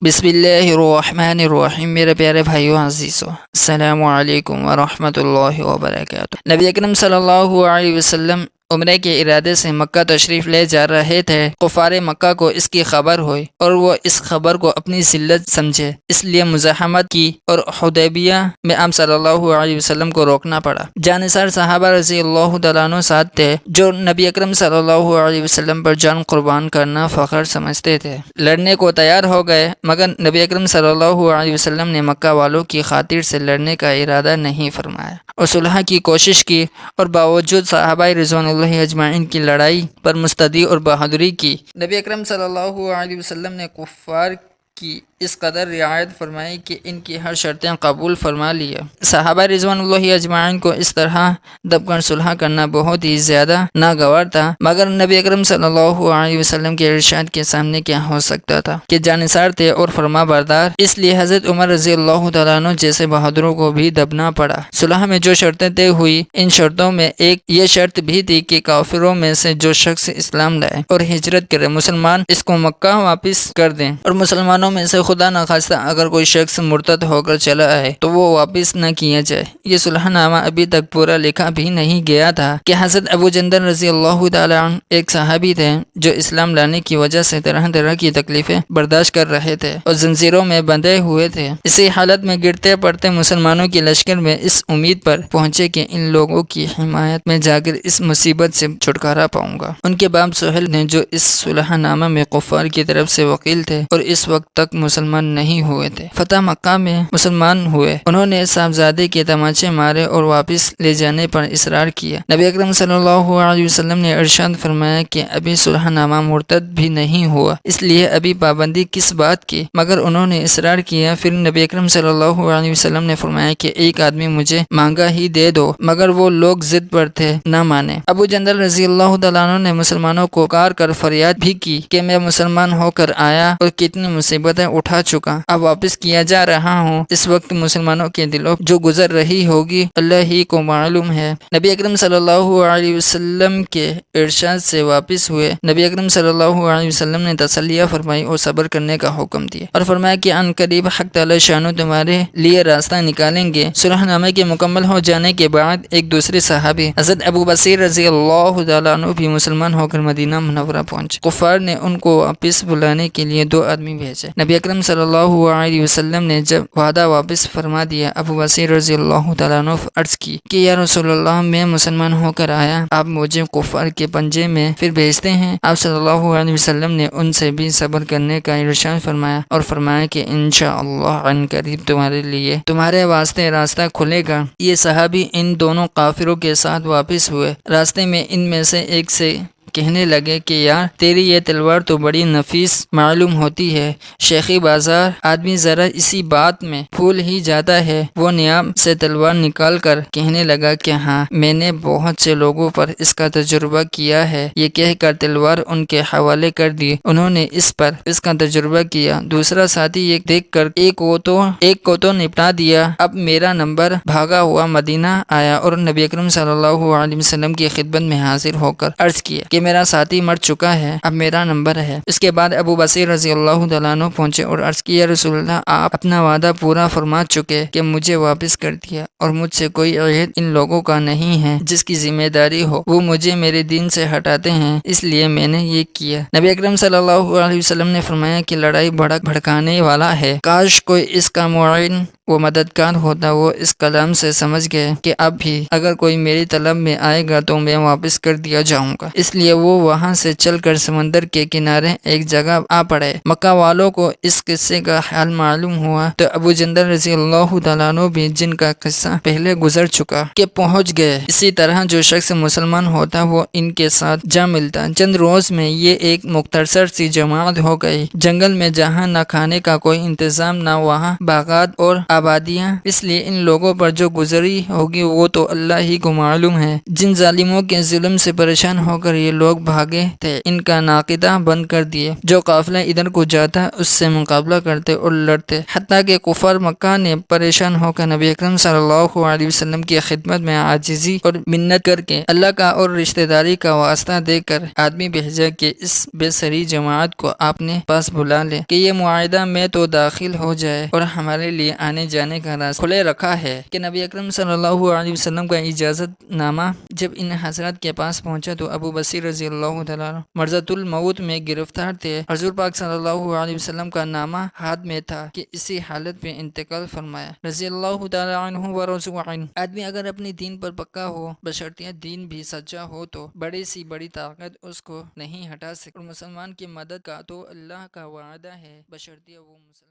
بسم اللہ الرحمن الرحیم، میرے پیارے بھائیو عزیزو، السلام علیکم ورحمۃ اللہ وبرکاتہ۔ نبی اکرم صلی اللہ علیہ وسلم عمرے کے ارادے سے مکہ تشریف لے جا رہے تھے۔ کفار مکہ کو اس کی خبر ہوئی اور وہ اس خبر کو اپنی ذلت سمجھے، اس لیے مزاحمت کی اور حدیبیہ میں آپ صلی اللہ علیہ وسلم کو روکنا پڑا۔ جانثار صحابہ رضی اللہ تعالیٰ عنہ ساتھ تھے، جو نبی اکرم صلی اللہ علیہ وسلم پر جان قربان کرنا فخر سمجھتے تھے۔ لڑنے کو تیار ہو گئے، مگر نبی اکرم صلی اللہ علیہ وسلم نے مکہ والوں کی خاطر سے لڑنے کا ارادہ نہیں فرمایا اور صلح کی کوشش کی، اور باوجود صحابہ رضوان اللہ اجمعین کی لڑائی پر مستعدی اور بہادری کی۔ نبی اکرم صلی اللہ علیہ وسلم نے کفار کی اس قدر رعایت فرمائی کہ ان کی ہر شرطیں قبول فرما لیا۔ صحابہ رضوان اللہ اجمعین کو اس طرح دب کر صلح کرنا بہت ہی زیادہ ناگوار تھا، مگر نبی اکرم صلی اللہ علیہ وسلم کے ارشاد کے سامنے کیا ہو سکتا تھا کہ جانثار تھے اور فرما بردار، اس لیے حضرت عمر رضی اللہ تعالیٰ عنہ جیسے بہادروں کو بھی دبنا پڑا۔ صلح میں جو شرطیں طے ہوئی، ان شرطوں میں ایک یہ شرط بھی تھی کہ کافروں میں سے جو شخص اسلام لائے اور ہجرت کرے، مسلمان اس کو مکہ واپس کر دیں، اور مسلمانوں میں سے خدا نخواستہ اگر کوئی شخص مرتد ہو کر چلا آئے تو وہ واپس نہ کیا جائے۔ یہ صلح نامہ ابھی تک پورا لکھا بھی نہیں گیا تھا کہ حضرت ابو جندل رضی اللہ تعالیٰ عنہ ایک صحابی تھے جو اسلام لانے کی وجہ سے طرح طرح کی تکلیفیں برداشت کر رہے تھے اور زنجیروں میں بندھے ہوئے تھے۔ اسی حالت میں گرتے پڑتے مسلمانوں کی لشکر میں اس امید پر پہنچے کہ ان لوگوں کی حمایت میں جا کر اس مصیبت سے چھٹکارا پاؤں گا۔ ان کے باپ سہیل نے، جو اس صلح نامہ میں کفار کی طرف سے وکیل تھے اور اس وقت تک مسلمان نہیں ہوئے تھے، فتح مکہ میں مسلمان ہوئے۔ انہوں نے صاحبزادے کے تماچے مارے اور واپس لے جانے پر اصرار کیا۔ نبی اکرم صلی اللہ علیہ وسلم نے ارشاد فرمایا کہ ابھی صلح نامہ مرتد بھی نہیں ہوا، اس لیے ابھی پابندی کس بات کی؟ مگر انہوں نے اصرار کیا۔ پھر نبی اکرم صلی اللہ علیہ وسلم نے فرمایا کہ ایک آدمی مجھے مانگا ہی دے دو، مگر وہ لوگ ضد پر تھے، نہ مانے۔ ابو جندل رضی اللہ تعالیٰ عنہ نے مسلمانوں کو پکار کر فریاد بھی کی کہ میں مسلمان ہو کر آیا اور کتنی مصیبتیں اٹھا چکا، اب واپس کیا جا رہا ہوں۔ اس وقت مسلمانوں کے دلوں جو گزر رہی ہوگی اللہ ہی کو معلوم ہے۔ نبی اکرم صلی اللہ علیہ وسلم کے ارشاد سے واپس ہوئے۔ نبی اکرم صلی اللہ علیہ وسلم نے تسلیہ فرمائی اور صبر کرنے کا حکم دیا، اور فرمایا کہ ان قریب حق تعالی شانو تمہارے لیے راستہ نکالیں گے۔ صلح نامے کے مکمل ہو جانے کے بعد ایک دوسرے صحابی حضرت ابو بصیر رضی اللہ تعالیٰ عنہ بھی مسلمان ہو کر مدینہ منورہ پہنچے۔ کفار نے ان کو واپس بلانے کے لیے 2 آدمی بھیجے۔ نبی اکرم صلی اللہ علیہ وسلم نے جب وعدہ واپس فرما دیا، ابو بصیر رضی اللہ تعالیٰ عنہ عرض کی کہ یا رسول اللہ، میں مسلمان ہو کر آیا، آپ مجھے کفار کے پنجے میں پھر بھیجتے ہیں؟ آپ صلی اللہ علیہ وسلم نے ان سے بھی صبر کرنے کا ارشاد فرمایا اور فرمایا کہ انشاءاللہ عن قریب تمہارے لیے تمہارے واسطے راستہ کھلے گا۔ یہ صحابی ان دونوں کافروں کے ساتھ واپس ہوئے۔ راستے میں ان میں سے ایک سے کہنے لگے کہ یار، تیری یہ تلوار تو بڑی نفیس معلوم ہوتی ہے، شیخی بازار آدمی ذرا اسی بات میں پھول ہی جاتا ہے۔ وہ نیام سے تلوار نکال کر کہنے لگا کہ ہاں، میں نے بہت سے لوگوں پر اس کا تجربہ کیا ہے۔ یہ کہہ کر تلوار ان کے حوالے کر دی، انہوں نے اس کا تجربہ کیا۔ دوسرا ساتھی یہ دیکھ کر ایک کو تو نپٹا دیا، اب میرا نمبر۔ بھاگا ہوا مدینہ آیا اور نبی اکرم صلی اللہ علیہ وسلم کی خدمت میں حاضر ہو کر عرض کیا کہ میرا ساتھی مر چکا ہے، اب میرا نمبر ہے۔ اس کے بعد ابو بصیر رضی اللہ تعالیٰ عنہ پہنچے اور عرض کیا، رسول اللہ، آپ اپنا وعدہ پورا فرما چکے کہ مجھے واپس کر دیا، اور مجھ سے کوئی عہد ان لوگوں کا نہیں ہے جس کی ذمہ داری ہو، وہ مجھے میرے دین سے ہٹاتے ہیں، اس لیے میں نے یہ کیا۔ نبی اکرم صلی اللہ علیہ وسلم نے فرمایا کہ لڑائی بھڑکانے والا ہے، کاش کوئی اس کا معین و مددگار ہوتا۔ وہ اس کلام سے سمجھ گئے کہ اب بھی اگر کوئی میری طلب میں آئے گا تو میں واپس کر دیا جاؤں گا، اس لیے وہ وہاں سے چل کر سمندر کے کنارے ایک جگہ آ پڑے۔ مکہ والوں کو اس قصے کا حال معلوم ہوا تو ابو جندل رضی اللہ تعالیٰ عنہ بھی، جن کا قصہ پہلے گزر چکا، کہ پہنچ گئے۔ اسی طرح جو شخص مسلمان ہوتا وہ ان کے ساتھ جا ملتا۔ چند روز میں یہ ایک مختصر سی جماعت ہو گئی۔ جنگل میں جہاں نہ کھانے کا کوئی انتظام، نہ وہاں باغات اور آبادیاں، اس لیے ان لوگوں پر جو گزری ہوگی وہ تو اللہ ہی کو معلوم ہے۔ جن ظالموں کے ظلم سے پریشان ہو کر یہ لوگ بھاگے تھے، ان کا ناقدہ بند کر دیے۔ جو قافلہ ادھر کو جاتا اس سے مقابلہ کرتے اور لڑتے، حتیٰ کہ کفار مکہ نے پریشان ہو کر نبی اکرم صلی اللہ علیہ وسلم کی خدمت میں عاجزی اور منت کر کے اللہ کا اور رشتہ داری کا واسطہ دے کر آدمی بھیجا کہ اس بے سری جماعت کو اپنے پاس بلا لے کہ یہ معاہدہ میں تو داخل ہو جائے اور ہمارے لیے آنے جانے کا راستہ کھلے رکھا ہے۔ کہ نبی اکرم صلی اللہ علیہ وسلم کا اجازت نامہ جب ان حضرات کے پاس پہنچا تو ابو بصیر رضی اللہ تعالیٰ عنہ مرضۃ الموت میں گرفتار تھے۔ حضور پاک صلی اللہ علیہ وسلم کا نامہ ہاتھ میں تھا کہ اسی حالت میں انتقال فرمایا، رضی اللہ تعالیٰ عنہ ورضوا عنہ۔ آدمی اگر اپنی دین پر پکا ہو، بشرطیہ دین بھی سچا ہو، تو بڑی سی بڑی طاقت اس کو نہیں ہٹا سکتی، اور مسلمان کی مدد کا تو اللہ کا وعدہ ہے، بشرطیہ وہ مسلمان